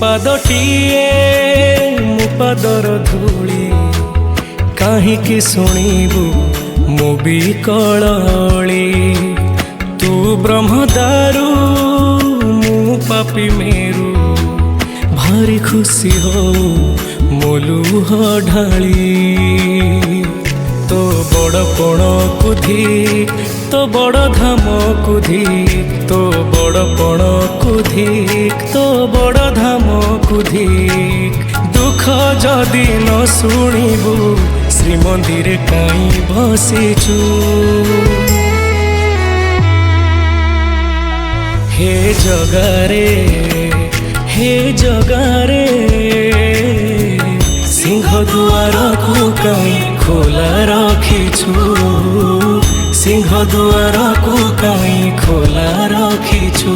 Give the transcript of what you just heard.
ପାଦଟିଏ ମୋ ପାଦର ଧୂଳି କାହିଁକି ଶୁଣିବୁ ମୋ ବିକଳଳି। ତୁ ବ୍ରହ୍ମଦାରୁ ମୁଁ ପାପି ମେରୁ ଭାରି ଖୁସି ହଉ ମୋ ଲୁହ ଢାଳି। तो बड़ पण कुधी तो बड़ धाम कुधी तो बड़ पण कुधी तो बड़ धाम कुधी। दुख जदि न शुणिबु श्रीमंदिर काई बसिचु। हे जगारे सिंह दुआर को कहीं खोला रखिछु। सिंह दुआर को कहीं खोला रखिछु।